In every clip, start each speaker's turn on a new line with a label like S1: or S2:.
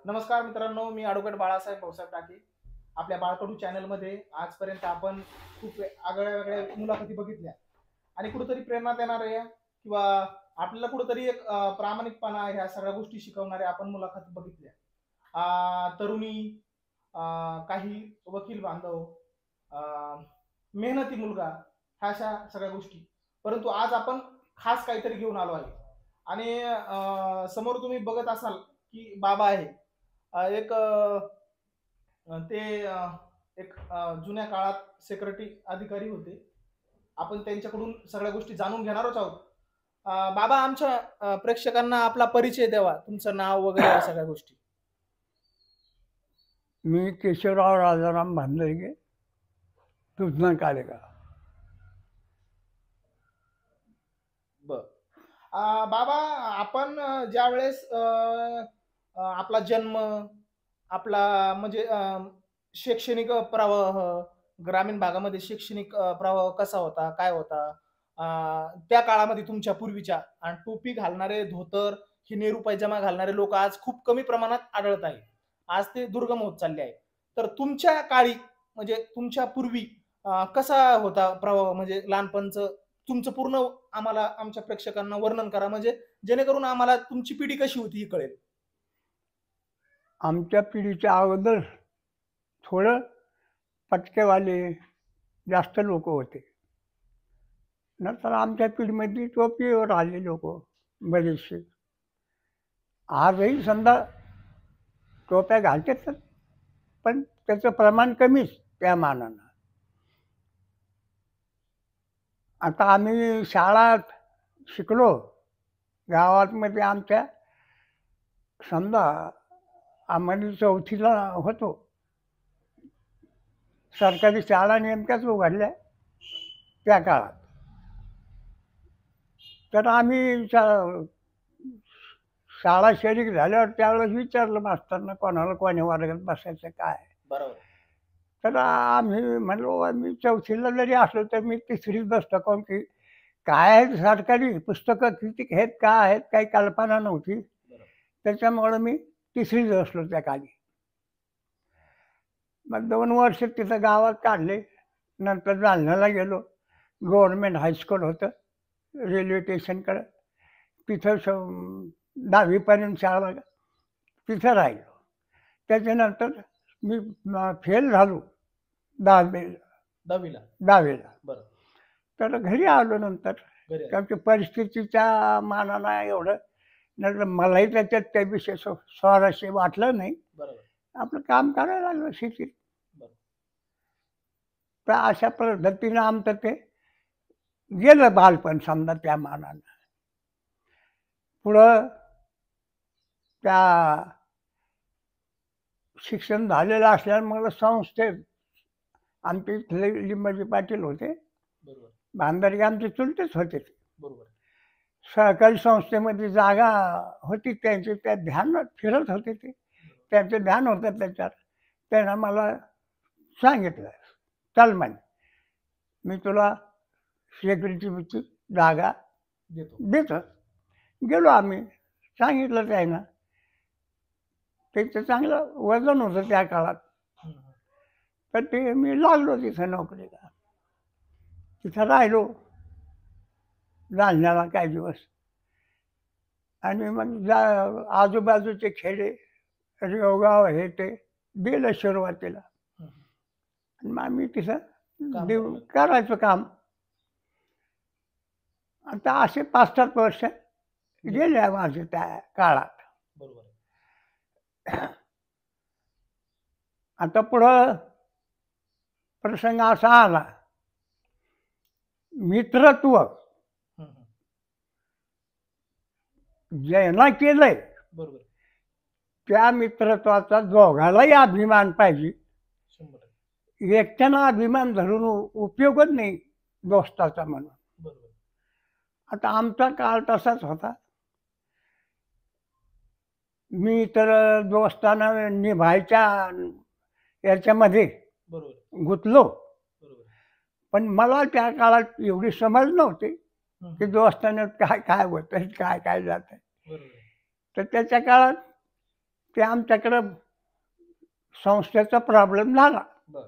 S1: नमस्कार मित्रांनो, मी ॲडव्होकेट बाळासाहेब भाऊसाहेब टाके. आपल्या बाळकडू चॅनलमध्ये आजपर्यंत आपण खूप आगळ्या वेगळ्या मुलाखती बघितल्या आणि कुठेतरी प्रेरणा देणाऱ्या किंवा आपल्याला कुठेतरी एक प्रामाणिकपणा ह्या सगळ्या गोष्टी शिकवणाऱ्या आपण मुलाखती बघितल्या. तरुणी, काही वकील बांधव, मेहनती मुलगा, ह्या अशा सगळ्या गोष्टी. परंतु आज आपण खास काहीतरी घेऊन आलो आहे आणि समोर तुम्ही बघत असाल की बाबा आहे. एक ते एक जुन्या काळात सेक्रेटरी अधिकारी होते. आपण त्यांच्याकडून सगळ्या गोष्टी जाणून घेणारच आहोत. बाबा, आमच्या प्रेक्षकांना आपला परिचय द्यावा, तुमचं नाव वगैरे या सगळ्या गोष्टी.
S2: मी केशवराव राजाराम भांदरगे, तुझना कालेका.
S1: बर. बाबा, आपण ज्या वेळेस आपला जन्म, आपला म्हणजे शैक्षणिक प्रवाह, ग्रामीण भागामध्ये शैक्षणिक प्रवाह कसा होता, काय होता, त्या काळामध्ये तुमच्या पूर्वीच्या, आणि टोपी घालणारे, धोतर, ही नेहरू पैजामा घालणारे लोक आज खूप कमी प्रमाणात आढळत आहे. आज ते दुर्गम होत चालले आहे. तर तुमच्या काळी, म्हणजे तुमच्या पूर्वी कसा होता प्रवाह, म्हणजे लहानपणचं तुमचं पूर्ण आम्हाला, आमच्या प्रेक्षकांना वर्णन करा, म्हणजे जेणेकरून आम्हाला तुमची पिढी कशी होती ही कळेल.
S2: आमच्या पिढीच्या अगोदर थोडं पटकेवाले जास्त लोक होते. नंतर आमच्या पिढीमध्ये टोपीवर आले लोक बरेचसे. आजही समजा टोप्या घालतात, पण त्याचं प्रमाण कमीच त्या मानानं. आता आम्ही शाळात शिकलो गावामध्ये आमच्या, समजा आम्हाला चौथीला होतो. सरकारी शाळा नेमक्याच उघडल्या त्या काळात. तर आम्ही शाळा शरीक झाल्यावर त्यावेळेस विचारलं मास्तरनं कोणाला कोण्या वर्गात बसायचं काय.
S1: बरोबर.
S2: तर आम्ही म्हणलो मी चौथीला जरी असलो तर मी तिसरीच बसतो, काऊन की काय आहेत सरकारी पुस्तकं किती आहेत, काय आहेत, काही कल्पना नव्हती. त्याच्यामुळं मी तिसरीच बसलो त्या काळी. मग 2 वर्ष तिथं गावात काढले. नंतर जालन्याला गेलो. गव्हर्नमेंट हायस्कूल होतं रेल्वे स्टेशनकडं. तिथं 10वीपर्यंत शाळा तिथं राहिलो. त्याच्यानंतर मी फेल झालो
S1: 10वीला.
S2: 10वीला.
S1: बरं.
S2: तर घरी आलो नंतर.
S1: घरी
S2: कारण की परिस्थितीच्या मानानं एवढं, नंतर मलाही त्याच्यात काही विशेष स्वारस्य वाटलं नाही.
S1: बरोबर.
S2: आपलं काम करायला लागलं शेतीत.
S1: बरं.
S2: तर अशा पद्धतीनं आमचं ते गेलं बालपण समजा त्या मानानं. पुढं त्या शिक्षण झालेलं असल्यामुळे मला संस्थेत, आमचे इथले लिंबाजी पाटील होते,
S1: बरोबर.
S2: भांदरगे आमचे चुलतेच होते ते.
S1: बरोबर.
S2: सहकारी संस्थेमध्ये जागा होती त्यांची, त्या ध्यानात फिरत होते ते. त्यांचं ध्यान होतं त्याच्यात. त्यानं मला सांगितलं, चल म्हणे मी तुला सेक्रेटरीची जागा देतो. गेलो आम्ही. सांगितलं त्यानं. त्याचं चांगलं वजन होतं त्या काळात. तर ते मी लागलो तिथं नोकरीला. तिथं राहिलो जालन्याला काही दिवस. आणि मग आजूबाजूचे खेडे, रेवगाव हे ते दिलं सुरुवातीला. आणि मग आम्ही तिथं करायचं काम. आता असे 5-7 वर्ष गेले माझे त्या काळात.
S1: बरोबर.
S2: आता पुढं प्रसंग असा आला, मित्रत्व ज्यांना केलंय
S1: बरोबर.
S2: त्या मित्रत्वाचा दोघालाही अभिमान पाहिजे.
S1: 100%.
S2: एकट्यानं अभिमान धरून उपयोगच नाही दोस्ताचा म्हणून.
S1: बरोबर.
S2: आता आमचा काळ तसाच होता. मी तर दोस्ताना निभायच्या याच्यामध्ये
S1: बरोबर.
S2: गुंतलो.
S1: बरोबर.
S2: पण मला त्या काळात एवढी समज नव्हती की दोस्तानं काय काय होतंय, काय काय जातंय.
S1: बरोबर.
S2: तर त्याच्या काळात ते आमच्याकडं संस्थेचा प्रॉब्लेम झाला.
S1: बर.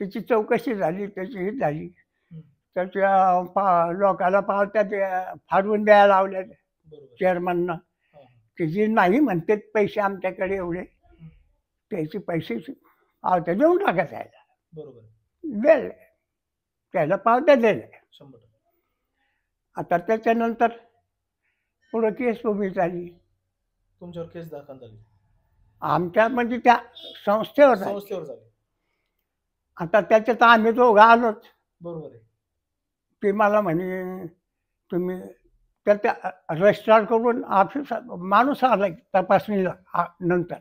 S2: त्याची चौकशी झाली, त्याची ही झाली.
S1: हं.
S2: त्याच्या लोकाला पावत्या त्या फाडवून द्यायला लावल्या
S1: बरोबर.
S2: चेअरमननं,
S1: हां, हां.
S2: की जे नाही म्हणतात पैसे आमच्याकडे एवढे,
S1: हं.
S2: त्याचे पैसे पावत्या देऊन टाका त्याला.
S1: बरोबर.
S2: दिले. त्याला पावत्या दिल्या.
S1: 100%.
S2: आता त्याच्यानंतर पुढं केस उभी झाली.
S1: तुमच्यावर केस दाखल झाली.
S2: आमच्या म्हणजे त्या संस्थेवर झाली.
S1: संस्थेवर झाली.
S2: आता त्याच्यात आम्ही दोघं आलोच.
S1: बरोबर आहे.
S2: ते मला म्हणे तुम्ही त्या रजिस्ट्रार करून ऑफिसात माणूस आला तपासणीला नंतर.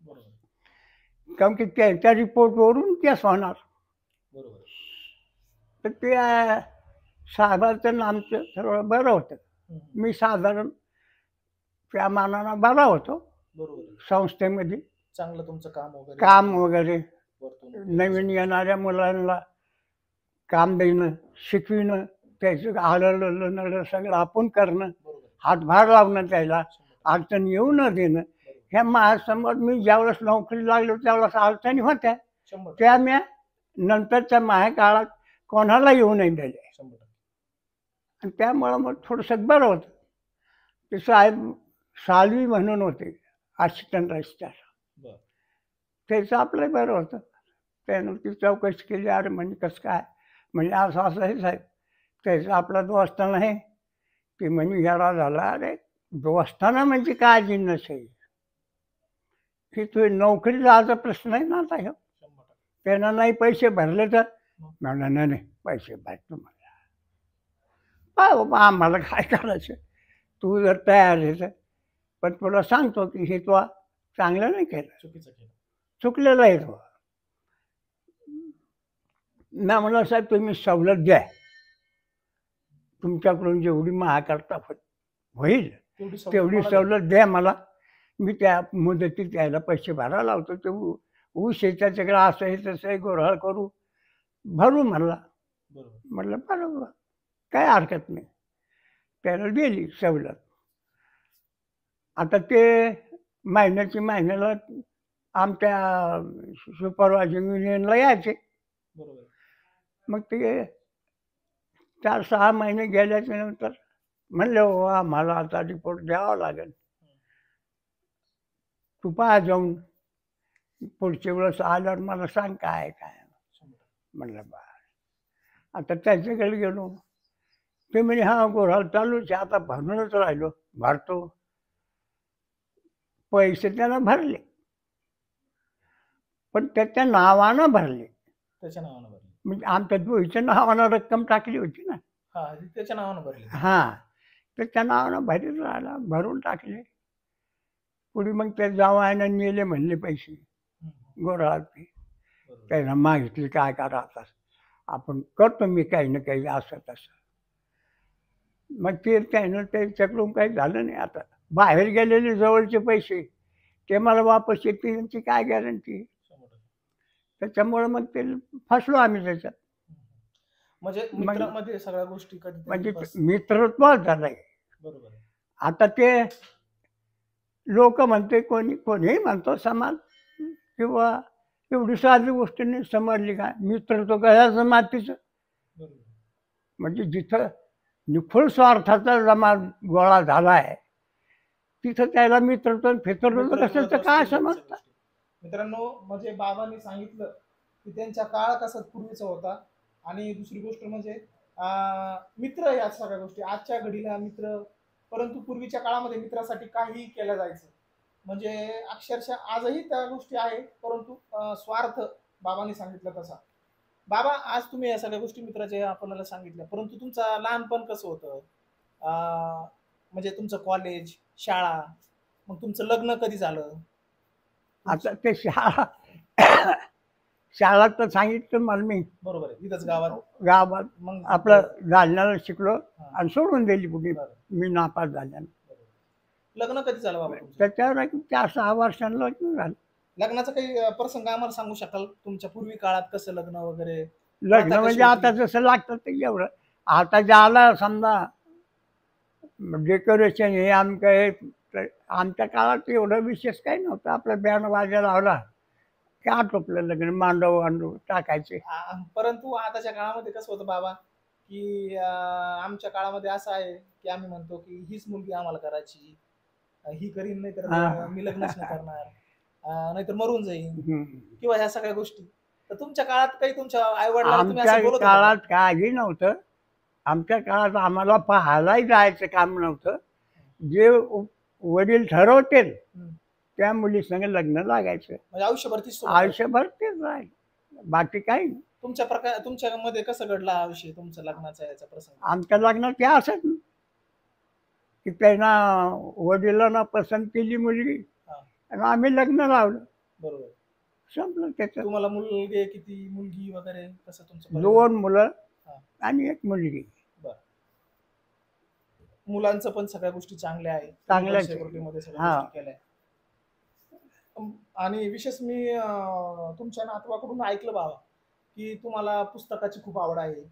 S1: बरोबर.
S2: कारण की त्यांच्या रिपोर्टवरून केस होणार.
S1: बरोबर.
S2: तर ते साहेबाचं आमचं सगळं बरं होतं.
S1: हं.
S2: मी साधारण त्या मानानं बरा होतो
S1: बरोबर आहे.
S2: संस्थेमध्ये.
S1: चांगलं तुमचं काम वगैरे.
S2: काम वगैरे
S1: वरतून
S2: नवीन येणाऱ्या मुलांना काम देणं, शिकविणं, त्याचं आलं नडलं सगळं आपण करणं,
S1: बरोबर.
S2: हातभार लावणं, त्याला
S1: 100%.
S2: अडचण येऊ न देणं.
S1: बरोबर.
S2: ह्या माझ्यासमोर मी ज्यावेळेस नोकरी लागलो त्यावेळेस अडचणी होत्या.
S1: 100%.
S2: त्या मी नंतरच्या माझ्या काळात कोणाला येऊ नाही दिले.
S1: 100%.
S2: आणि त्यामुळं मग थोडंसं बरं होतं. ते साहेब सालवी म्हणून होते असिस्टंट रजिस्ट्रार.
S1: बरं.
S2: त्याचं आपलं बरं होतं. त्यानं ती चौकशी केली. अरे म्हणजे कसं काय? म्हणजे असं असं हे साहेब. त्याचं आपला दोस्ताना आहे. ते म्हणजे येडा झाला. अरे दोस्ताना म्हणजे काय जिन्नस आहे? की तू नोकरी जायचा प्रश्न आहे ना आता ह्यो.
S1: 100%.
S2: त्यानं नाही पैसे भरले तर म्हणलं नाही नाही पैसे भरतो मला. काय बाबा आम्हाला काय करायचं? तू जर तयार आहे तर. पण तुला सांगतो की हे तू चांगलं नाही केलं.
S1: चुकीचं केलं.
S2: चुकलेलं आहे तो. मी म्हणलं साहेब तुम्ही सवलत द्या. तुमच्याकडून जेवढी माझ्याकरता होईल तेवढी सवलत द्या मला. मी त्या मुदतीत त्याला पैसे भरायला लावतो. ते ऊस आहे त्याच्याकडे असं आहे तसं आहे गोरहाळ करू भरू म्हणला.
S1: बरोबर.
S2: म्हटलं बरोबर काय हरकत नाही. त्याला दिली सवलत. आता ते महिन्याला आमच्या सुपरवायझिंग युनियनला यायचे.
S1: बरोबर.
S2: मग ते 4-6 महिने गेल्याच्या नंतर म्हणले हो आम्हाला आता रिपोर्ट द्यावा लागेल. तू पहा जाऊन पुढच्या वेळेस आल्यावर मला सांग काय काय.
S1: 100%.
S2: म्हणलं बरं. आता त्याच्याकडे गेलो. ते म्हणजे हा गोरहाळ चालूच आहे आता भरूनच राहिलो. भरतो. पैसे त्यानं भरले. पण त्याच्या नावानं भरले.
S1: त्याच्या नावानं भरली.
S2: म्हणजे आमच्या दोघीच्या नावानं रक्कम टाकली होती ना.
S1: हां, त्याच्या नावानं भरली.
S2: हां. त्याच्या नावानं भरीत राहिला. भरून टाकले. पुढे मग ते जावयानं नेले म्हणले पैसे
S1: हं.
S2: गोरहाळचे.
S1: बरोबर.
S2: त्यानं मागितले काय करा आता. आपण करतो मी काही ना काही असं तसं. मग ते त्यानं त्याच्याकडून काही झालं नाही. आता बाहेर गेलेले जवळचे पैसे ते मला वापस येतील यांची काय गॅरंटी.
S1: 100%.
S2: त्याच्यामुळं मग ते फसलो आम्ही त्याच्यात.
S1: म्हणजे मित्रामध्ये सगळ्या गोष्टी कधी
S2: म्हणजे मित्रत्वच झालंय.
S1: बरोबर आहे.
S2: आता ते लोक म्हणते कोणीही म्हणतो समाज किंवा एवढी साधी गोष्ट नाही समजली काय मित्रत्व गळ्याचं मातीचं.
S1: बरोबर.
S2: म्हणजे जिथं निखोल स्वार्थाचा जमा गोळा झाला आहे तिथं त्याला मित्रत्व फित्रत्व कसं तर काय समजतं.
S1: मित्रांनो म्हणजे बाबांनी सांगितलं की त्यांच्या काळ कसा पूर्वीचा होता. आणि दुसरी गोष्ट म्हणजे मित्र या सगळ्या गोष्टी आजच्या घडीला मित्र. परंतु पूर्वीच्या काळामध्ये मित्रासाठी काहीही केलं जायचं. म्हणजे अक्षरशः आजही त्या गोष्टी आहेत. परंतु स्वार्थ बाबांनी सांगितलं तसा. बाबा आज तुम्ही या सगळ्या गोष्टी मित्राच्या आपल्याला सांगितल्या. परंतु तुमचं लहानपण कसं होतं? म्हणजे तुमचं कॉलेज, शाळा, मग तुमचं लग्न कधी झालं?
S2: आता ते शाळा तर सांगितलं मला मी.
S1: बरोबर आहे. इथंच गावात
S2: मग आपलं जालन्याला शिकलो आणि सोडून दिली कुठे मी नापास झाल्यानं.
S1: लग्न कधी झालं बाबा?
S2: त्याच्यावर 4-6 वर्षांना लग्न झालं.
S1: लग्नाचा काही प्रसंग आम्हाला सांगू शकाल? तुमच्या पूर्वी काळात कसं लग्न वगैरे?
S2: लग्न म्हणजे आता जसं लागतं ते एवढं. आता जे आलं समजा डेकोरेशन हे आमचं हे तर आमच्या काळात एवढं विशेष काही नव्हतं. आपलं बँड वाजा लावला की आटोपलं लग्न. मांडव वांडव टाकायचे.
S1: परंतु आताच्या काळामध्ये कसं होतं बाबा, की आमच्या काळामध्ये असं आहे, की आम्ही म्हणतो की हीच मुलगी आम्हाला करायची, ही करीन नाही तर
S2: हां.
S1: मी लग्नच नाही करणार, नाहीतर मरून जाईन,
S2: हं.
S1: किंवा ह्या सगळ्या गोष्टी. तर तुमच्या काळात काही तुमच्या आई वडिलांना तुम्ही
S2: आमच्या
S1: असं बोलत होता का?
S2: काळात काही नव्हतं. आमच्या काळात आम्हाला पाहायलाही जायचं काम नव्हतं. जे वडील ठरवतील
S1: हं.
S2: त्या मुलीसंग लग्न लागायचं.
S1: म्हणजे आयुष्यभर तीच सोबत राहायची.
S2: आयुष्यभर तेच राहील. बाकी काही नाही.
S1: तुमच्यामध्ये कसा घडला हा विषय, तुमच्या लग्नाचा याचा प्रसंग?
S2: आमच्या लग्नात ते असंच की त्यांना वडिलांना पसंत केली मुलगी
S1: हा,
S2: आणि आम्ही लग्न लावलं.
S1: बरोबर.
S2: संपलं त्याचं.
S1: तुम्हाला मुलगी किती, मुलगी वगैरे कसं तुमचं परिवार?
S2: 2 मुलं
S1: हा,
S2: आणि 1 मुलगी.
S1: बरं. मुलांचं पण सगळ्या गोष्टी चांगल्या आहेत.
S2: चांगल्याच आहे.
S1: सेक्युरिटीमध्ये सगळ्या
S2: हां.
S1: गोष्टी केल्या. आणि विशेष मी तुमच्या नातवाकडून ऐकलं बाबा, की तुम्हाला पुस्तकाची खूप आवड आहे,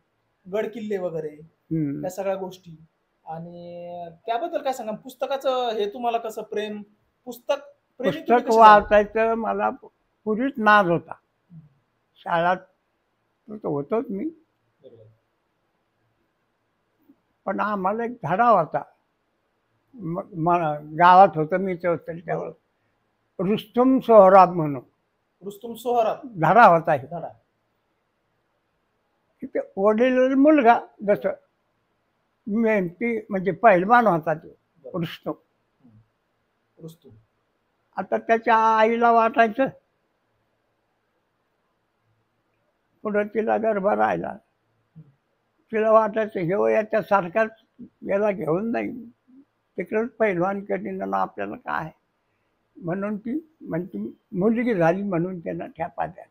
S1: गड किल्ले वगैरे
S2: हं.
S1: या सगळ्या गोष्टी. आणि त्याबद्दल काय सांगा, पुस्तकाचं हे तुम्हाला कसं प्रेम, पुस्तक प्रेमी तुम्ही
S2: पुस्तक
S1: कसे झाले?
S2: वाचायचं मला पूर्वीच नाद होता. शाळात तर होतोच मी.
S1: बरोबर.
S2: पण आम्हाला एक धडा होता. गावात होतं मी तेव्हा त्यावेळेस. रुस्तुम सोहराब म्हणून
S1: रुस्तुम सोहराब
S2: धडा होता हे.
S1: धडा.
S2: की ते वडील मुलगा जसं मेहनती म्हणजे पहिलवान होता तो
S1: बरोबर.
S2: रुस्तुम.
S1: रुस्तुम.
S2: आता त्याच्या आईला वाटायचं पुढं तिला गर्भ राहिला. तिला वाटायचं हे याच्यासारखाच याला घेऊन जाईल, तिकडंच पहिलवान करीन आणि आपल्याला काय. म्हणून ती म्हणजे मुलगी झाली म्हणून त्यांना ठेपा द्या.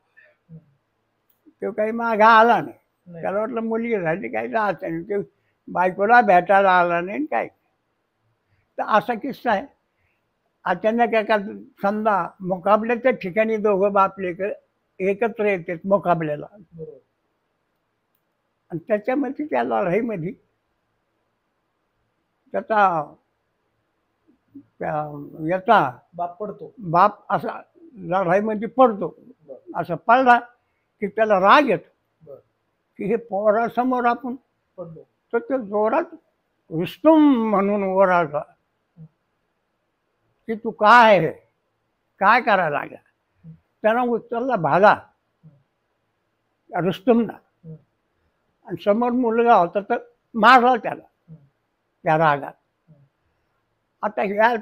S2: तो काही मागा आला नाही.
S1: नाही.
S2: त्याला वाटलं मुलगी झाली काही राहायचं नाही. ते बायकोला भेटायला आला नाही आणि काय. तर असा किस्सा आहे. अचानक एका समजा मुकाबल्याच्या ठिकाणी दोघं बाप लेकरं एकत्र येतात मुकाबल्याला.
S1: बरोबर.
S2: आणि त्याच्यामध्ये त्या लढाईमध्ये त्याचा याचा
S1: बाप पडतो.
S2: बाप असा लढाईमध्ये पडतो.
S1: बरं.
S2: असं पडला की त्याला राग येतो
S1: बरं.
S2: की हे पोरासमोर आपण
S1: पडलो.
S2: तर ते जोरात रुस्तुम म्हणून ओरडला की तू काय आहे, काय करायला लागला. त्यानं उचलला भाला रुस्तुमला आणि समोर मुलगा होता तर मारला त्याला त्या रागात. आता ह्या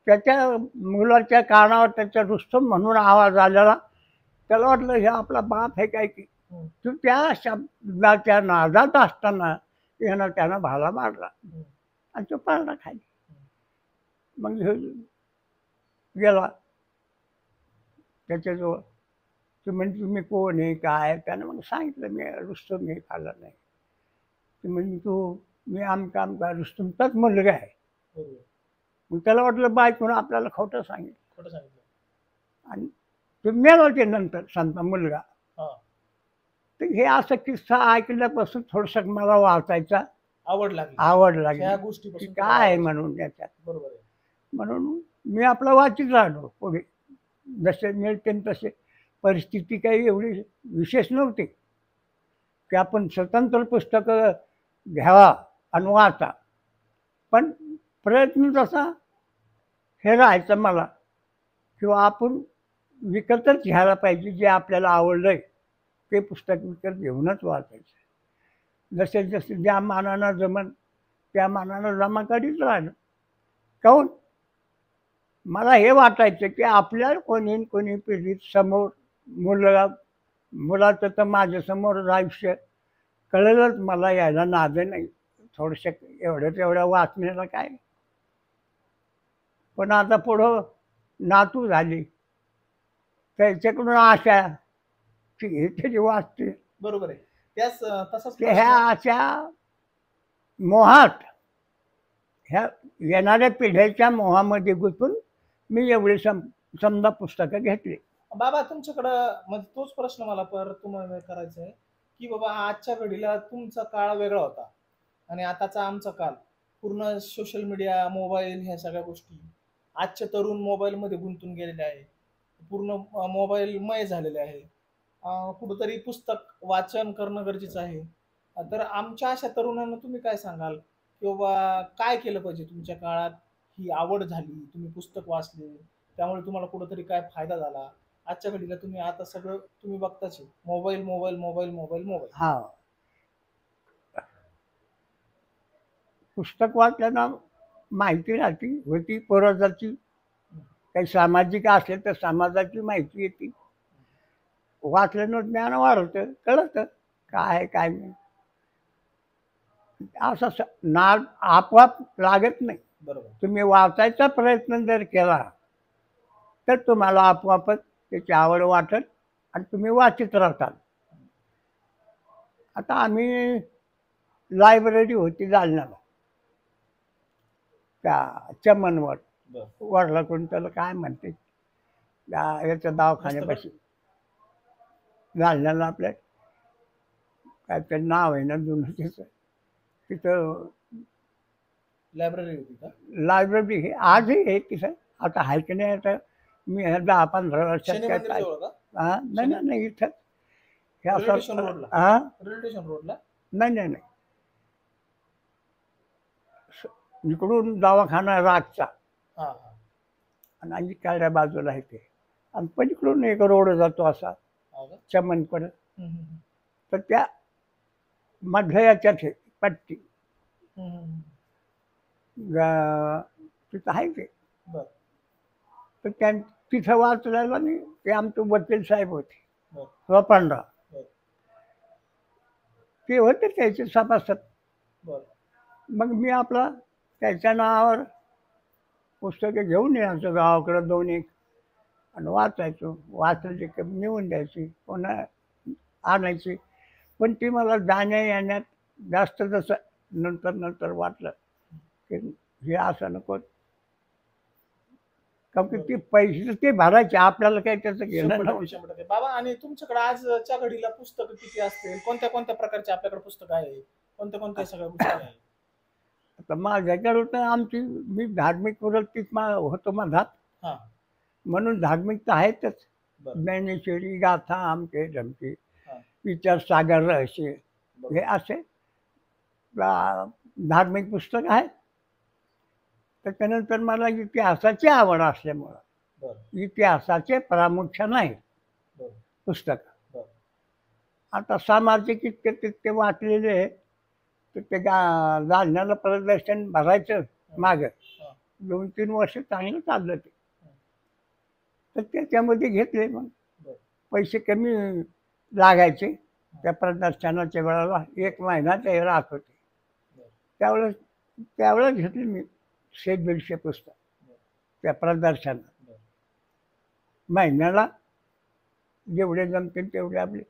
S2: त्याच्या मुलाच्या कानावर त्याच्या रुस्तुम म्हणून आवाज आलेला. त्याला वाटलं हे आपला बाप आहे काय की. तू त्या शब्दाच्या नादात असताना यानं त्यानं भाला मारला आणि तो पडला खाली. मग गेला त्याच्याजवळ. ते म्हणजे तुम्ही कोण आहे काय. त्यानं मग सांगितलं मी रुस्तुम हे खाल्ला नाही. ते म्हणजे तू मी आमका आमका रुस्तुमचाच मुलगा आहे.
S1: बरोबर.
S2: मग त्याला वाटलं बायकोनं आपल्याला खोटं सांगितलं
S1: खोटं सांगितलं.
S2: आणि तो मेला ते नंतर समजा मुलगा.
S1: हा,
S2: तर हे असं किस्सा ऐकल्यापासून थोडंसं मला वाचायचा
S1: आवड लागली.
S2: आवड
S1: ह्या
S2: लागली की
S1: गोष्टीपासून
S2: काय आहे म्हणून त्याच्यात.
S1: बरोबर आहे.
S2: म्हणून मी आपला वाचित राहिलो पुढे. जसे मिळते तसे. परिस्थिती काही एवढी विशेष नव्हती की आपण स्वतंत्र पुस्तकं घ्यावा आणि वाचा. पण प्रयत्न तसा हे राहायचं मला किंवा आपण विकतच घ्यायला पाहिजे. जे आपल्याला आवडलंय ते पुस्तक विकत घेऊनच वाचायचं. जसे जसे ज्या मानानं जमन त्या मानानं जमा करीत राहिलं. काहून मला हे वाटायचं की आपल्या कोणी कोणी पिढीत समोर मुलाचं तर माझ्यासमोर आयुष्य कळलंच मला. यायला नाद नाही थोडंसं एवढ्या वाचण्याला काय. पण आता पुढं नातू झाली त्याच्याकडून आशा की हे तरी वाचते.
S1: बरोबर आहे. तसाच
S2: ते ह्या अशा मोहात ह्या येणाऱ्या पिढ्याच्या मोहामध्ये गुंतून मी एवढी समजा पुस्तकं घेतली.
S1: बाबा तुमच्याकडं म्हणजे तोच प्रश्न मला परत तुम्हाला करायचा आहे, की बाबा आजच्या घडीला तुमचा काळ वेगळा होता आणि आताचा आमचा काळ पूर्ण सोशल मीडिया, मोबाईल ह्या सगळ्या गोष्टी. आजचे तरुण मोबाईलमध्ये गुंतून गेलेले आहे. पूर्ण मोबाईलमय झालेले आहे. कुठेतरी पुस्तक वाचन करणं गरजेचं आहे. तर आमच्या अशा तरुणांना तुम्ही काय सांगाल? किंवा काय केलं पाहिजे तुमच्या काळात ही आवड झाली, तुम्ही पुस्तक वाचले, त्यामुळे तुम्हाला कुठेतरी काय फायदा झाला? आजच्या घडीला तुम्ही आता सगळं तुम्ही बघताच आहे. Mobile, mobile, mobile, mobile, mobile.
S2: हा, पुस्तक वाचल्यानं माहिती राहते होती पूर्वजाची, काही सामाजिक असेल तर समाजाची माहिती येते. वाचल्यानं ज्ञान वाढतं, कळतं काय आहे काय नाही. असं नाद आपोआप लागत नाही.
S1: बरोबर.
S2: तुम्ही वाचायचा प्रयत्न जर केला तर तुम्हाला आपोआपच त्याची आवड वाटेल आणि तुम्ही वाचित राहताल. आता आम्ही लायब्ररी होती जालन्याला, त्या चमनवर,
S1: बरं.
S2: वरला त्याला काय म्हणते, त्या याच्या दवाखान्यापाशी जालन्याला आपल्या, काय ते नाव आहे ना जुनं त्याचं, तिथं
S1: लायब्ररी होती का?
S2: लायब्ररी हे आजही आहे तिथं. आता आहे की नाही, आता मी 10-15 वर्षात
S1: शनी
S2: काय
S1: मंदिर
S2: पाहिजे.
S1: जवळ का?
S2: हा, नाही नाही नाही, इथं हे
S1: रेल्वे
S2: असं.
S1: स्टेशन रोडला?
S2: हा,
S1: रेल्वे स्टेशन रोडला?
S2: नाही नाही नाही, इकडून दवाखाना रागचा
S1: हां, हां.
S2: आणि इकडल्या बाजूला आहे ते, आणि पलीकडून एक रोड जातो असा
S1: हो का?
S2: चमनकडे.
S1: हं, हं, हं.
S2: तर त्या मधल्या याच्यात हे पट्टी
S1: हं, हं, हं.
S2: तिथं आहे ते.
S1: बरं,
S2: तर त्या तिथं वाचलेलं आणि ते आमचे वकील साहेब होते,
S1: बरं,
S2: स्वपनराव,
S1: बरं,
S2: ते होते त्याचे सभासद.
S1: बरं.
S2: मग मी आपला त्याच्या नावावर पुस्तकं घेऊन यायचो गावाकडं 2-1 आणि वाचायचो. वाचले की नेऊन द्यायची, पुन्हा आणायची. पण ती मला जाण्या येण्यात जास्त जसं नंतर नंतर वाटलं की हे असं नको, कारण की ते पैसे ते भरायचे, आपल्याला काही त्याचं घेणं
S1: 100%
S2: नव्हतं.
S1: 100%. बाबा, आणि तुमच्याकडे आजच्या घडीला पुस्तकं किती असतील? कोणत्या कोणत्या प्रकारचे आपल्याकडे पुस्तकं आहे? कोणत्या कोणत्या सगळ्या गोष्टी आहेत?
S2: आता माझ्याकडं तर आमची, मी धार्मिक वृत्तीत होतो मधात,
S1: हां,
S2: म्हणून धार्मिक तर आहेतच.
S1: बरं.
S2: ज्ञानेश्वरी, गाथा, आमके ढमके,
S1: हां,
S2: विचार सागर रहस्य, हे
S1: बरोबर.
S2: असे धार्मिक पुस्तक आहेत. त्याच्यानंतर मला इतिहासाची आवड असल्यामुळं
S1: बरं,
S2: इतिहासाचे प्रामुख्याने आहे
S1: बरं,
S2: पुस्तक.
S1: बरं.
S2: आता सामाजिक इतके तितके वाचलेले आहे. तर ते जालन्याला प्रदर्शन भरायचं मागं,
S1: हां,
S2: 2-3 वर्ष चांगलं चाललं ते.
S1: हां.
S2: तर त्याच्यामध्ये घेतले. मग
S1: बरं,
S2: पैसे कमी लागायचे त्या प्रदर्शनाच्या वेळेला, 1 महिना ते राहत होते.
S1: बरं,
S2: त्यावेळेस त्यावेळेस घेतली मी 100-150 पुस्तक
S1: बरं,
S2: त्या प्रदर्शनात.
S1: बरं.
S2: महिन्याला जेवढे जमतील तेवढे आपले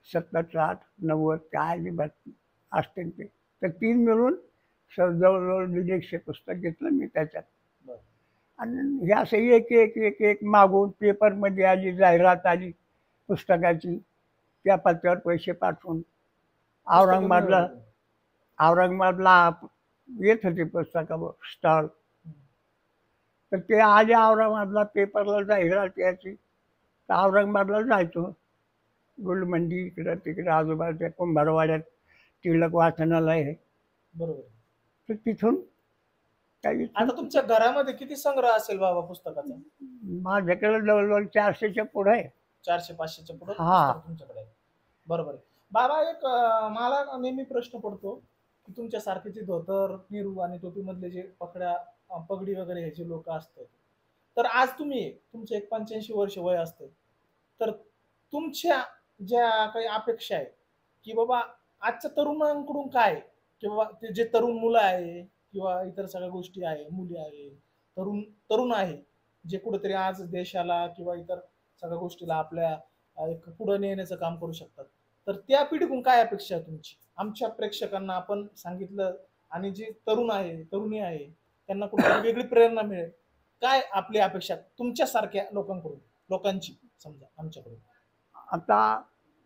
S2: 70, 60, 90 काय बी असतील ते. तर 3 मिळून जवळजवळ 150 पुस्तक घेतलं मी त्याच्यात.
S1: बरं.
S2: आणि हे असं एक एक एक एक मागून पेपरमध्ये आली, जाहिरात आली पुस्तकाची, त्या पत्त्यावर पैसे पाठवून
S1: पुस्तकं
S2: औरंगाबादला
S1: मिळवली.
S2: औरंगाबादला येत होते पुस्तकं स्टॉल.
S1: हं.
S2: तर ते आले औरंगाबादला, पेपरला जाहिरात यायची, तर औरंगाबादला जायचो. गुलमंडी इकडं तिकडं आजूबाजूच्या कुंभारवाड्यात टिळक वाचनालय आहे.
S1: बरोबर.
S2: तर तिथून काही
S1: आता तुमच्या घरामध्ये किती संग्रह असेल बाबा पुस्तकाचा?
S2: माझ्याकडे जवळजवळ 400च्या पुढे आहे.
S1: 400-500च्या पुढं
S2: हां.
S1: पुस्तकं तुमच्याकडे आहे. बरोबर आहे. बाबा, एक मला नेहमी प्रश्न पडतो, की तुमच्यासारखे जे धोतर, पेरू आणि टोपीमधले जे पगड्या, पगडी वगैरे हे जे लोकं असतात, तर आज तुम्ही, तुमचं एक 85 वर्ष वय असतं, तर तुमच्या ज्या काही अपेक्षा आहेत, की बाबा आजच्या तरुणांकडून काय, की बाबा ते जे तरुण मुलं आहे किंवा इतर सगळ्या गोष्टी आहे, मुली आहे, तरुण तरुण आहे, जे कुठेतरी आज देशाला किंवा इतर सगळ्या गोष्टीला आपल्या एक पुढे नेण्याचं काम करू शकतात. तर त्या पिढीकडून काय अपेक्षा आहे तुमची? आमच्या प्रेक्षकांना आपण सांगितलं, आणि जे तरुण आहे, तरुणी आहे, त्यांना कुठेतरी वेगळी प्रेरणा मिळेल. काय आपली अपेक्षा तुमच्यासारख्या लोकांकडून, लोकांची समजा आमच्याकडून?
S2: आता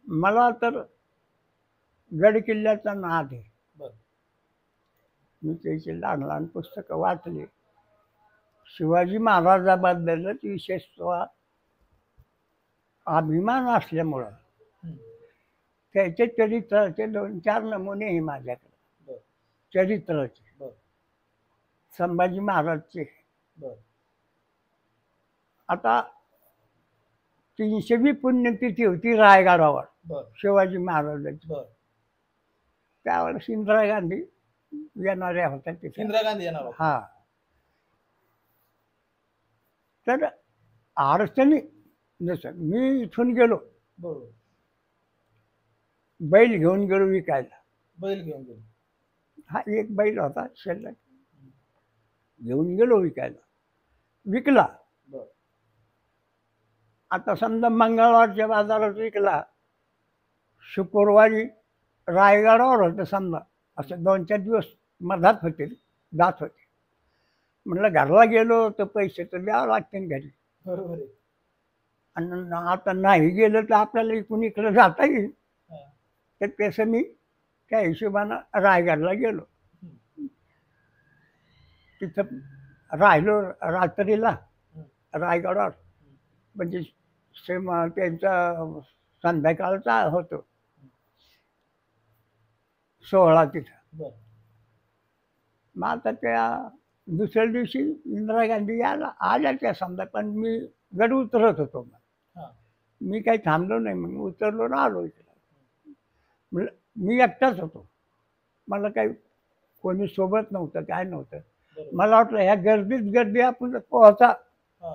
S2: मला तर गड किल्ल्याचा नाद आहे.
S1: बरं,
S2: मी त्याची लहान लहान पुस्तकं वाचली. शिवाजी महाराजाबद्दलच विशेषतः अभिमान असल्यामुळं
S1: हं.
S2: त्याचे चरित्राचे 2-4 नमुने आहे माझ्याकडे.
S1: बरं,
S2: चरित्राचे
S1: बरं,
S2: संभाजी महाराजचे.
S1: बरं,
S2: आता 300वी पुण्यतिथी होती रायगडावर
S1: बरं,
S2: शिवाजी महाराजांची.
S1: बरं.
S2: त्यावेळेस इंदिरा गांधी येणाऱ्या होत्या तिथे.
S1: इंदिरा गांधी येणार होत्या.
S2: हा, तर अडचणी जसं मी इथून गेलो,
S1: बरोबर.
S2: बैल घेऊन गेलो विकायला.
S1: बैल घेऊन गेले.
S2: हा एक बैल होता शिल्लक, घेऊन गेलो विकायला, विकला.
S1: बरं,
S2: आता समजा मंगळवारच्या बाजारात विकला, शुक्रवारी रायगडावर होतं समजा, असं 2-4 दिवस मधात होते, जात होते. म्हणलं घरला गेलो तर पैसे तर द्यावं लागतील घरी,
S1: बरोबर आहे.
S2: आणि आता नाही गेलं तर आपल्याला इकडून इकडे जाता येईल.
S1: हां.
S2: तर तसं मी त्या हिशोबानं रायगडला गेलो.
S1: हं,
S2: तिथं राहिलो रात्रीला
S1: हं,
S2: रायगडावर.
S1: हं.
S2: म्हणजे त्यांचा संध्याकाळचा होतो सोहळा तिथं.
S1: बरं,
S2: मग आता त्या दुसऱ्या दिवशी इंदिरा गांधी यायला आल्या त्या समजा, पण मी गड उतरत होतो.
S1: हां.
S2: मी काही थांबलो नाही, मग उतरलो ना आलो इकडं. म्हणलं मी एकटाच होतो, मला काही कोणी सोबत नव्हतं, काय नव्हतं.
S1: बरोबर.
S2: मला वाटलं ह्या गर्दीत गर्दी आपण पोहोचा
S1: हां.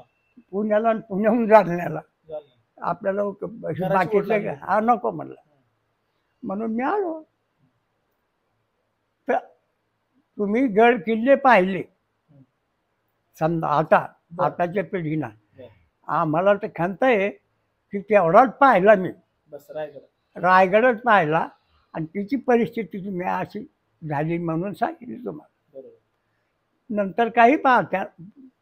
S2: पुण्याला आणि पुण्याहून जालन्याला,
S1: झालं.
S2: आपल्याला
S1: घराची ओढ
S2: बाकीचं
S1: लागली.
S2: हा नको म्हणलं.
S1: हं.
S2: म्हणून मी आलो. तर तुम्ही गड किल्ले पाहिले
S1: हं.
S2: समजा आता
S1: बरं.
S2: आताच्या पिढीला,
S1: बरं.
S2: आम्हाला तर खंत आहे की तेवढाच पाहिला मी,
S1: बस रायगड.
S2: रायगडच पाहिला, आणि तिची परिस्थिती तुम्ही अशी झाली म्हणून सांगितली तुम्हाला.
S1: बरोबर,
S2: नंतर काही पाहत्या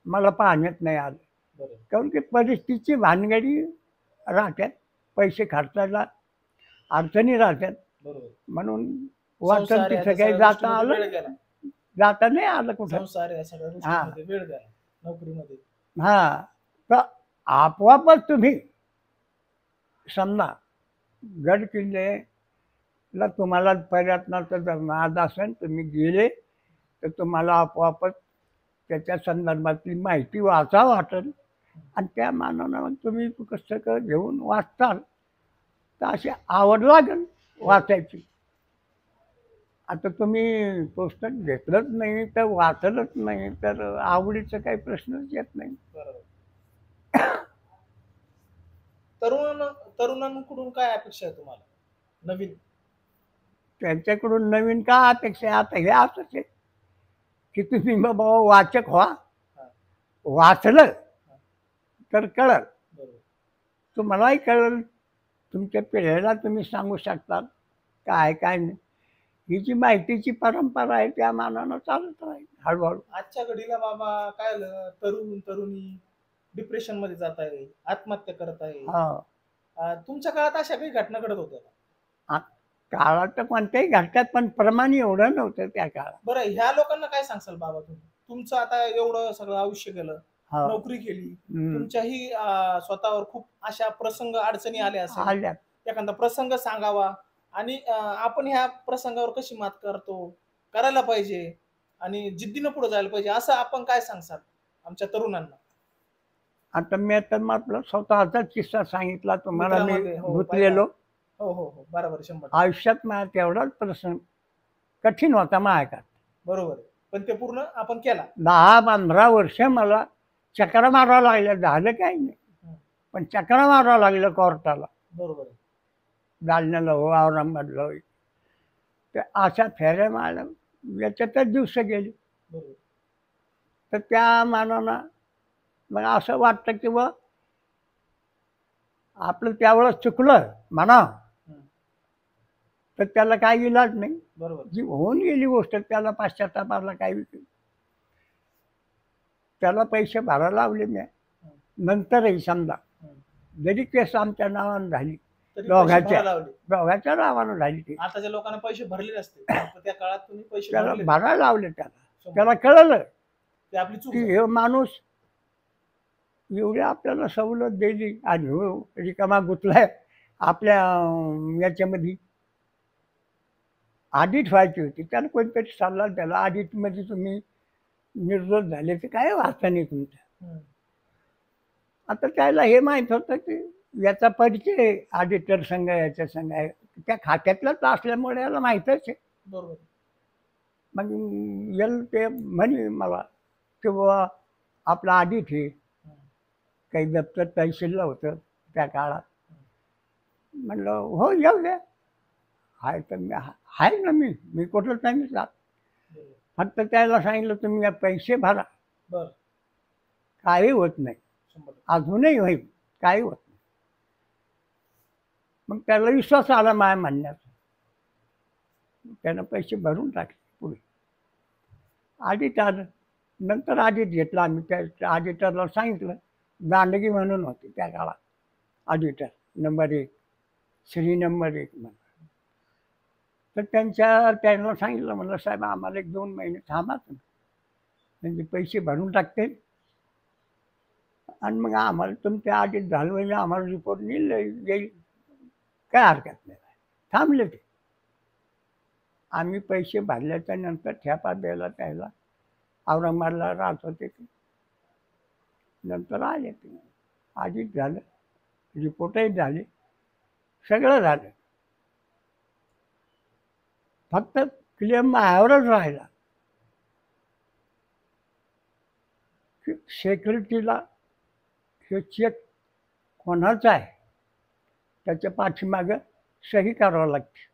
S2: मला पाहण्यात नाही आलं,
S1: बरोबर,
S2: कारण की परिस्थितीची भानगडी राहत्यात, पैसे खर्चायला अडचणी राहत्यात.
S1: बरोबर.
S2: म्हणून वाटतं
S1: संसार आहे,
S2: तिथं
S1: आता
S2: काही
S1: सगळ्या
S2: जाता
S1: गोष्टींमध्ये
S2: आलं,
S1: वेळ गेला.
S2: जाता नाही आलं कुठं.
S1: संसार आहे, सगळ्या गोष्टींमध्ये वेळ गेला. नोकरीमध्ये.
S2: हा, तर आपोआपच तुम्ही समजा गड किल्लेला तुम्हाला पर्यटनाचा जर नाद असेल, तुम्ही गेले तर तुम्हाला आपोआपच त्याच्या संदर्भातली माहिती वाचा वाटेल, आणि त्या मानानं मग तुम्ही पुस्तकं घेऊन वाचताल तर अशी आवड लागेल वाचायची. आता तुम्ही पुस्तक घेतलंच नाही तर वाचलंच नाही तर आवडीचा काही प्रश्नच येत नाही.
S1: बरोबर. तरुणांकडून काय अपेक्षा आहे तुम्हाला? नवीन?
S2: त्यांच्याकडून नवीन का अपेक्षा आहे? आता हे असंच आहे की तुम्ही बाबा वाचक व्हा,
S1: हां.
S2: वाचलं
S1: हां.
S2: तर कळलं,
S1: बरोबर.
S2: तुम्हालाही कळेल, तुमच्या पिढीला तुम्ही सांगू शकता काय काय नाही. ही जी माहितीची परंपरा आहे त्या मानानं चालत राहील हळूहळू.
S1: आजच्या घडीला बाबा काय झालं, तरुणी डिप्रेशन मध्ये जात आहे, आत्महत्या करत आहे.
S2: हा,
S1: तुमच्या काळात अशा काही घटना घडत होत्या का?
S2: काळात तर कोणत्याही घटकात, पण प्रमाण एवढं नव्हतं त्या काळात.
S1: बरं, ह्या लोकांना काय सांगसाल बाबा तुम्ही? तुमचं आता एवढं सगळं आयुष्य गेलं,
S2: हो.
S1: नोकरी केली,
S2: हम्म.
S1: तुमच्याही स्वतःवर खूप अशा प्रसंग अडचणी आल्या असेल.
S2: आल्या.
S1: एखादा प्रसंग सांगावा, आणि आपण ह्या प्रसंगावर कशी मात करायला पाहिजे, आणि जिद्दीनं पुढे जायला पाहिजे, असं आपण काय सांगसाल आमच्या तरुणांना?
S2: आता मी आता आपला स्वतःचाच किस्सा सांगितला तुम्हाला, मी
S1: मित्रामध्ये, हो,
S2: गुंतलेलो.
S1: हो हो हो, बरोबर, 100%.
S2: आयुष्यात माझा तेवढाच प्रसंग कठीण होता माझ्या.
S1: बरोबर आहे. पण ते पूर्ण आपण केला.
S2: 10-15 वर्ष मला चक्रा मारावं लागल्या, झालं काही नाही,
S1: हं.
S2: पण चक्रा मारावं लागलं कोर्टाला,
S1: बरोबर आहे.
S2: जालन्याला हो, औरंगाबादला हो. तर अशा फेऱ्या मारल्या, याच्यातच दिवस गेले.
S1: बरोबर.
S2: तर त्या मानानं मग असं वाटतं की बा आपलं त्यावेळेस चुकलं म्हणा,
S1: हं.
S2: तर त्याला काही इलाज नाही.
S1: बरोबर.
S2: जी होऊन गेली गोष्ट त्याला पाश्चात्तापाला काही, त्याला पैसे भरायला लावले मी.
S1: हं.
S2: नंतरही समजा
S1: हं.
S2: जरी केस आमच्या नावानं झाली,
S1: तरी पैसे
S2: दोघांच्या
S1: भरायला लावले.
S2: दोघांच्या नावानं झाली ती,
S1: आताच्या लोकांना पैसे भरले नसते, पण त्या काळात तुम्ही पैसे
S2: त्याला
S1: भरले.
S2: भरायला लावले. त्याला
S1: 100%.
S2: त्याला कळलं
S1: ते आपली चूक
S2: की
S1: झाली.
S2: हे माणूस एवढी आपल्याला सवलत दिली आणि हो रिकामा गुतलाय आपल्या याच्यामध्ये. ऑडिट व्हायची होती, त्याला कोणतरी सल्ला द्याला, ऑडिटमध्ये तुम्ही निर्दोष झाले तर काय वाचा नाही तुमचं.
S1: हं.
S2: आता त्याला हे माहीत होतं की याचा परिचय ऑडिटर संघ याच्या संघ आहे, त्या खात्यातलाच असल्यामुळे याला माहीतच आहे.
S1: बरोबर.
S2: मग ते म्हणे मला की बाबा आपलं ऑडिट हे
S1: हं.
S2: काही दप्तर तहसीलला होतं त्या काळात.
S1: हं.
S2: म्हणलं हो येऊ द्या, आहे तर मी आहे ना, मी कुठं नाही जात.
S1: बरोबर.
S2: फक्त त्याला सांगितलं तुम्ही या पैसे भरा,
S1: बरं.
S2: काही होत नाही,
S1: 100%.
S2: अजूनही होईल, काही होत नाही. मग त्याला विश्वास आला माझ्या म्हणण्याचा, त्यानं पैसे भरून टाकले. पुढे ऑडिट आलं, नंतर ऑडिट घेतलं आम्ही. त्या ऑडिटरला सांगितलं, दांडगी म्हणून होते त्या काळात ऑडिटर नंबर 1, श्री नंबर 1 म्हणून. तर त्यांना सांगितलं, म्हणलं साहेब आम्हाला 1-2 महिने थांबा तुम्ही, म्हणजे पैसे भरून टाकते आणि मग आम्हाला तुमचे ऑडिट झालं म्हणजे आम्हाला रिपोर्ट येईल, काय हरकत नाही. थांबले ते. आम्ही पैसे भरल्याच्या नंतर ठेपा द्यायला त्याला औरंगाबादला राहत होते ते. नंतर आले ते, ऑडिट झालं, रिपोर्टही झाले, सगळं झालं. फक्त क्लेम माझ्यावरच राहिला की सेक्युरिटीला हे चेक कोणाचा आहे त्याच्या पाठीमागं सही करावं लागते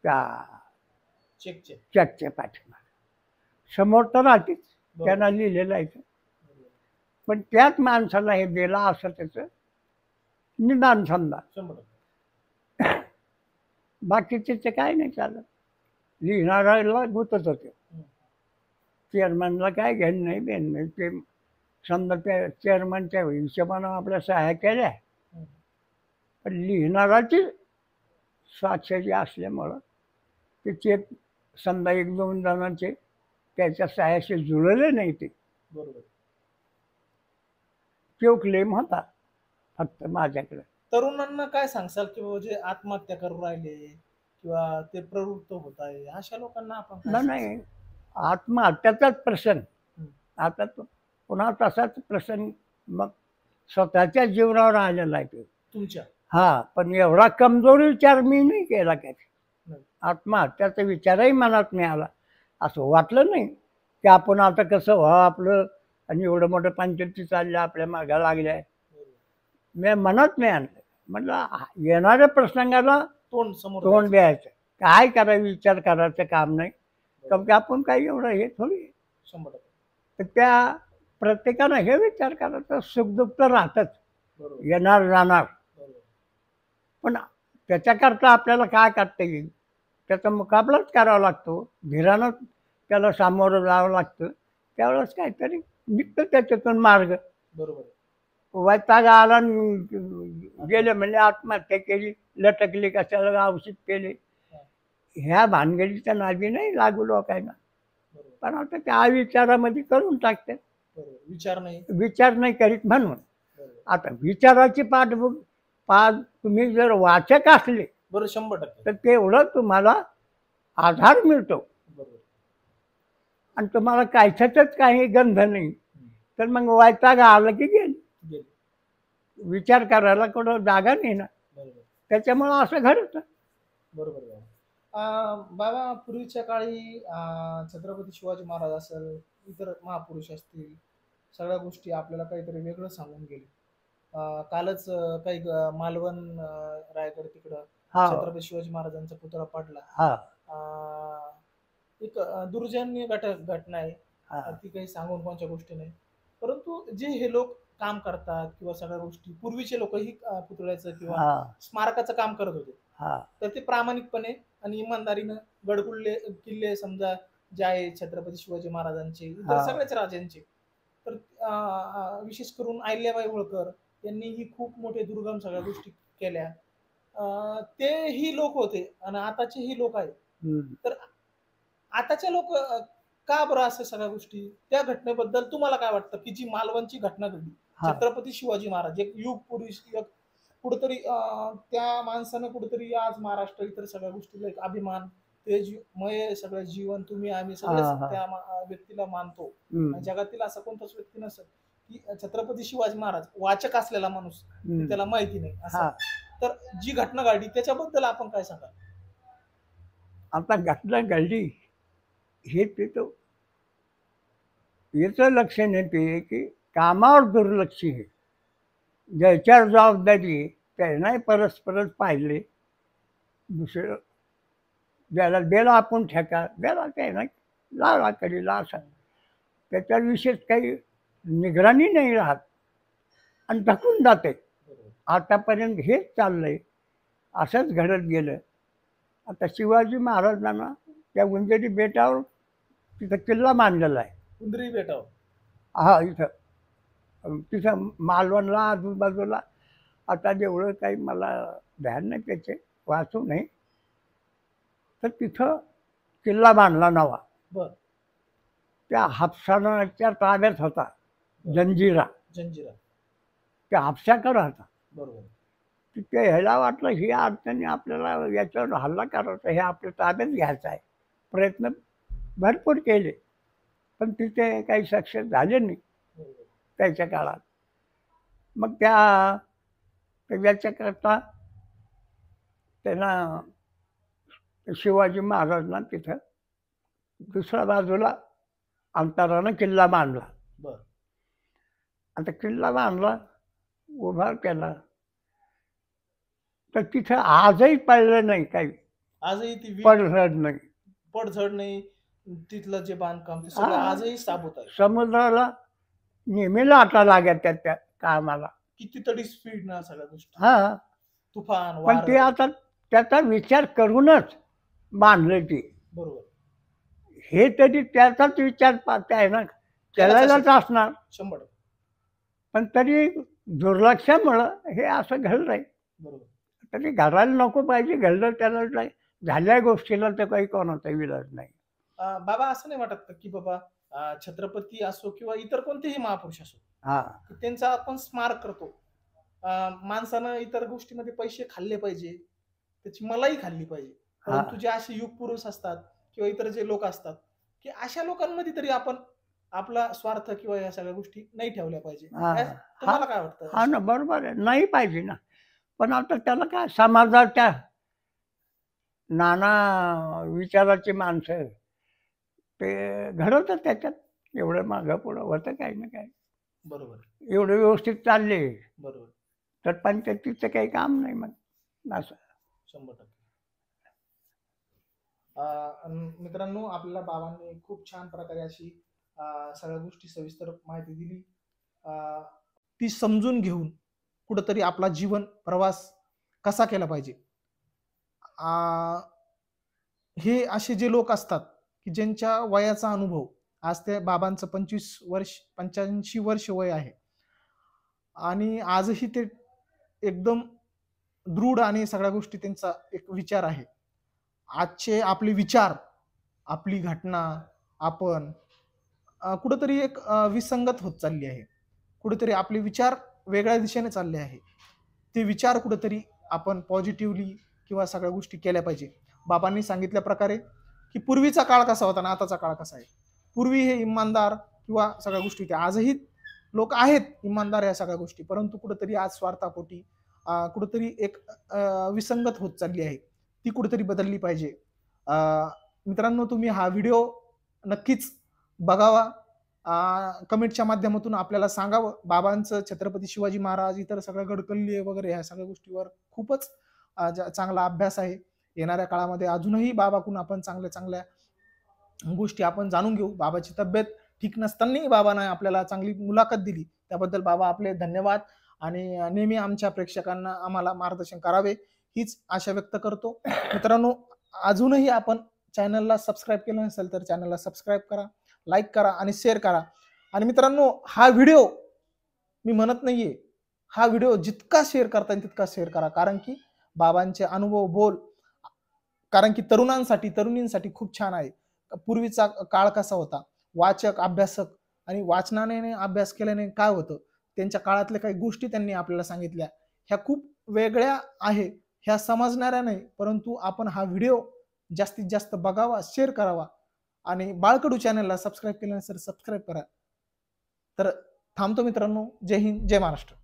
S2: त्या
S1: चेकचे.
S2: चेकच्या पाठीमागं. समोर तर राहतेच,
S1: बरोबर.
S2: त्यांना लिहिलेलं आहे ते.
S1: बरोबर.
S2: पण त्याच माणसाला हे दिलं असं त्याचं निदान समजा.
S1: 100%.
S2: बाकीचे ते काय नाही चालत, लिहिणाऱ्याला गुतत होते.
S1: हं.
S2: चेअरमनला काय घेणं नाही देणं नाही. ते समजा त्या चेअरमनच्या हिशोबानं आपल्या सह्या केल्या,
S1: हं.
S2: पण लिहिणाराची स्वाक्षरी असल्यामुळं ते चेक समजा 1-2 जणांचे त्याच्या सह्याशी जुळले नाही ते,
S1: बरोबर.
S2: तो क्लेम होता फक्त माझ्याकडे.
S1: तरुणांना काय सांगसाल की बाबा जे आत्महत्या करून राहिले किंवा ते प्रवृत्त होत आहे, अशा लोकांना आपण काय सांगसाल?
S2: नाही, आत्महत्याचाच प्रसंग.
S1: हं.
S2: आता तो पुन्हा तसाच प्रसंग मग स्वतःच्या जीवनावर आलेला आहे तो.
S1: तुमच्या?
S2: हां, पण एवढा कमजोर विचार मी नाही केला कधी.
S1: नाही.
S2: आत्महत्याचा विचारही मनात नाही आला. असं वाटलं नाही की आपण आता कसं व्हावं आपलं, आणि एवढं मोठं पंचायती चालल्या आपल्या मागं लागल्या.
S1: बरोबर.
S2: मी मनात नाही आणलं. म्हटलं येणाऱ्या प्रसंगाला
S1: तोंड समोर
S2: तोंड
S1: द्यायचं.
S2: द्यायचं. काय करायचं, विचार करायचं काम नाही.
S1: बरोबर.
S2: कारण की आपण काही एवढं हे थोडी.
S1: 100%.
S2: तर त्या प्रत्येकानं हे विचार करायचा, सुखदुःख तर राहतच,
S1: बरोबर.
S2: येणार जाणार.
S1: बरोबर.
S2: पण त्याच्याकरता आपल्याला काय करता येईल, त्याचा मुकाबलाच करावा लागतो. धीरानं त्याला सामोरं जावं लागतं. त्यावेळेस काहीतरी निघतं त्याच्यातून मार्ग.
S1: बरोबर.
S2: वैताग आला आणि गेले म्हणजे आत्महत्या केली, लटकली, कशाला औषध केले.
S1: हां.
S2: ह्या भानगडीच्या नादी नाही लागू लोकांना.
S1: बरोबर.
S2: पण आता त्या विचारामध्ये करून टाकते,
S1: बरोबर. विचार नाही.
S2: विचार नाही करीत म्हणून.
S1: बरोबर.
S2: आता विचाराची तुम्ही जर वाचक असले
S1: बरं 100%.
S2: तर तेवढं तुम्हाला आधार मिळतो
S1: बरोबर.
S2: आणि तुम्हाला कायच्यातच काही गंध नाही.
S1: हं.
S2: तर मग वैताग आलं की गेलं.
S1: गेले.
S2: विचार करायला कुठं जागा नाही ना.
S1: बरोबर.
S2: त्याच्यामुळं असं घडतं.
S1: बरोबर आहे. बाबा पूर्वीच्या काळी छत्रपती शिवाजी महाराज असेल, इतर महापुरुष असतील, सगळ्या गोष्टी आपल्याला काहीतरी वेगळं सांगून गेले. कालच काही मालवण रायगड तिकडं
S2: हा
S1: छत्रपती शिवाजी महाराजांचा पुतळा पडला.
S2: हा
S1: अ, एक दुर्जन्य घटना आहे.
S2: हा
S1: ती काही सांगून कोणत्या गोष्टी नाही. परंतु जे हे लोक काम करतात किंवा सगळ्या गोष्टी पूर्वीचे लोकही पुतळ्याचं किंवा
S2: हा
S1: स्मारकाचं काम करत होते.
S2: हा
S1: तर ते प्रामाणिकपणे आणि इमानदारीनं किल्ले समजा जे आहे छत्रपती शिवाजी महाराजांचे, इतर
S2: हा
S1: सगळ्याच राजांचे. तर विशेष करून अहिल्याबाई होळकर यांनीही खूप मोठे दुर्गम सगळ्या गोष्टी केल्या. तेही लोक होते आणि आताचेही लोक आहेत.
S2: हम्म.
S1: तर आताचे लोक का बरं असं सगळ्या गोष्टी? त्या घटनेबद्दल तुम्हाला काय वाटतं, की जी मालवणची घटना घडली,
S2: हा
S1: छत्रपती शिवाजी महाराज एक युग पुरुष, एक कुठेतरी त्या माणसानं कुठेतरी आज महाराष्ट्र इतर सगळ्या गोष्टीला एक अभिमान, तेजमय सगळं जीवन तुम्ही आम्ही
S2: हा
S1: सगळेच
S2: हा
S1: त्या व्यक्तीला मानतो. आणि
S2: हम्म,
S1: जगातील असा कोणताच व्यक्ती नसेल की छत्रपती शिवाजी महाराज वाचक असलेला माणूस की
S2: हम्म,
S1: त्याला माहिती नाही असं.
S2: हा
S1: तर जी घटना घडली त्याच्याबद्दल आपण काय सांगाल?
S2: आता घटना घडली हे तिथं याचं लक्षण येते की कामावर दुर्लक्ष आहे. ज्याच्यावर जबाबदारी आहे, त्यांनाही परस्परच पाहिले. दुसरं ज्याला दिला आपण ठेका द्याला त्यानं लावला कडीला असा. त्याच्या विशेष काही निगराणी नाही राहत आणि ढकून जाते.
S1: बरोबर.
S2: आतापर्यंत हेच चाललंय, असंच घडत गेलं. आता शिवाजी महाराजांना त्या उंदेरी बेटावर तिथं किल्ला बांधलेला आहे.
S1: कुंद्री बेटावर.
S2: हा इथं तिथं मालवणला आजूबाजूला आता जेवढं काही मला ध्यान नाही त्याचे वाचू नाही, तर तिथं किल्ला बांधला नवा.
S1: बर.
S2: त्या हापसाच्या ताब्यात होता जंजिरा.
S1: जंजिरा.
S2: त्या हापशाकडं होता.
S1: बरोबर.
S2: ते ह्याला वाटलं ही अडचणी आपल्याला याच्यावर हल्ला करायचा, हे आपल्या ताब्यात घ्यायचं आहे. प्रयत्न भरपूर केले, पण तिथे काही सक्सेस झाले नाही
S1: बरोबर.
S2: त्याच्या काळात. मग त्याच्याकरता त्यांना शिवाजी महाराजांना तिथं दुसऱ्या बाजूला अंतरानं किल्ला बांधला.
S1: बर.
S2: आता किल्ला बांधला, उभा केला, तर तिथं आजही पडलं नाही काही,
S1: आजही ती
S2: पडझड नाही.
S1: पडझड नाही. तिथलं जे बांधकाम ते सगळं
S2: हा.
S1: आजही साबूत आहे.
S2: समुद्राला नेहमी लाटा लागत त्या कामाला.
S1: कितीतरी स्पीड ना सगळ्या गोष्टी,
S2: हा
S1: तुफान
S2: पण ते
S1: वारं.
S2: आता त्याचा विचार करूनच बांधलं ते.
S1: बरोबर.
S2: हे तरी त्याचाच विचार आहे ना, त्यालाच असणार.
S1: 100%.
S2: पण तरी दुर्लक्षामुळं हे असं घडलंय.
S1: बरोबर.
S2: तरी घडायला नको पाहिजे, घडलं त्याला नाही. झाल्या गोष्टीला तर काही कोणाचा विलाज नाही.
S1: बाबा असं नाही वाटत का की बाबा छत्रपती असो किंवा इतर कोणतेही महापुरुष असो,
S2: हा
S1: की त्यांचा आपण स्मारक करतो. माणसानं इतर गोष्टीमध्ये पैसे खाल्ले पाहिजे, त्याची मलाई खाल्ली पाहिजे. परंतु जे असे युग पुरुष असतात किंवा इतर जे लोक असतात, की अशा लोकांमध्ये तरी आपण आपला स्वार्थ किंवा या सगळ्या गोष्टी नाही ठेवल्या पाहिजे.
S2: हा
S1: तुम्हाला काय वाटतं?
S2: हा ना, बरोबर आहे, नाही पाहिजे ना. पण आता त्याला काय, समाजाच्या नाना विचाराची माणसं ते घडवतात त्याच्यात. एवढं मागं पुढं होतं काही ना काही.
S1: बरोबर.
S2: एवढं व्यवस्थित चालले
S1: बरोबर.
S2: तर पंचायतीचं काही काम नाही मग असं.
S1: 100%. मित्रांनो, आपल्याला बाबांनी खूप छान प्रकारे अशी सगळ्या गोष्टी सविस्तर माहिती दिली. ती समजून घेऊन कुठंतरी आपला जीवन प्रवास कसा केला पाहिजे. हे असे जे लोक असतात की ज्यांच्या वयाचा अनुभव, आज त्या बाबांचं 85 वर्ष वय आहे आणि आजही ते एकदम दृढ आणि सगळ्या गोष्टी त्यांचा एक विचार आहे. आजचे आपले विचार, आपली घटना, आपण कुठंतरी एक विसंगत होत चालली आहे. कुठेतरी आपले विचार वेगळ्या दिशेने चालले आहे. ते विचार कुठेतरी आपण पॉझिटिव्हली किंवा सगळ्या गोष्टी केल्या पाहिजे. बाबांनी सांगितल्या प्रकारे की पूर्वीचा काळ कसा होता आणि आताचा काळ कसा आहे. पूर्वी हे इमानदार किंवा सगळ्या गोष्टी होत्या. आजही लोक आहेत इमानदार या सगळ्या गोष्टी, परंतु कुठेतरी आज स्वार्थापोटी कुठेतरी एक विसंगत होत चालली आहे. ती कुठेतरी बदलली पाहिजे. मित्रांनो, तुम्ही हा व्हिडिओ नक्कीच बघावा. कमेंटच्या माध्यमातून आपल्याला सांगावं. बाबांचं छत्रपती शिवाजी महाराज, इतर सगळ्या गडकिल्ले वगैरे ह्या सगळ्या गोष्टीवर खूपच चांगला अभ्यास आहे. येणाऱ्या काळामध्ये अजूनही बाबाकडून आपण चांगल्या चांगल्या गोष्टी आपण जाणून घेऊ. बाबाची तब्येत ठीक नसतानाही बाबांना आपल्याला चांगली मुलाखत दिली, त्याबद्दल बाबा आपले धन्यवाद. आणि नेहमी आमच्या प्रेक्षकांना आम्हाला मार्गदर्शन करावे हीच आशा व्यक्त करतो. मित्रांनो, अजूनही आपण चॅनलला सबस्क्राईब केलं नसेल तर चॅनलला सबस्क्राईब करा, लाईक करा आणि शेअर करा. आणि मित्रांनो, हा व्हिडिओ मी म्हणत नाहीये, हा व्हिडिओ जितका शेअर करता येईल तितका शेअर करा, कारण की बाबांचे अनुभव बोल, कारण की तरुणांसाठी तरुणींसाठी खूप छान आहे. पूर्वीचा काळ कसा होता, वाचक अभ्यासक आणि वाचनाने अभ्यास केल्याने काय होतं, त्यांच्या काळातल्या काही गोष्टी त्यांनी आपल्याला सांगितल्या. ह्या खूप वेगळ्या आहे, ह्या समजणाऱ्या नाही, परंतु आपण हा व्हिडिओ जास्तीत जास्त बघावा, शेअर करावा आणि बाळकडू चॅनलला सबस्क्राईब केलं नसेल सबस्क्राईब करा. तर थांबतो मित्रांनो. जय हिंद, जय महाराष्ट्र.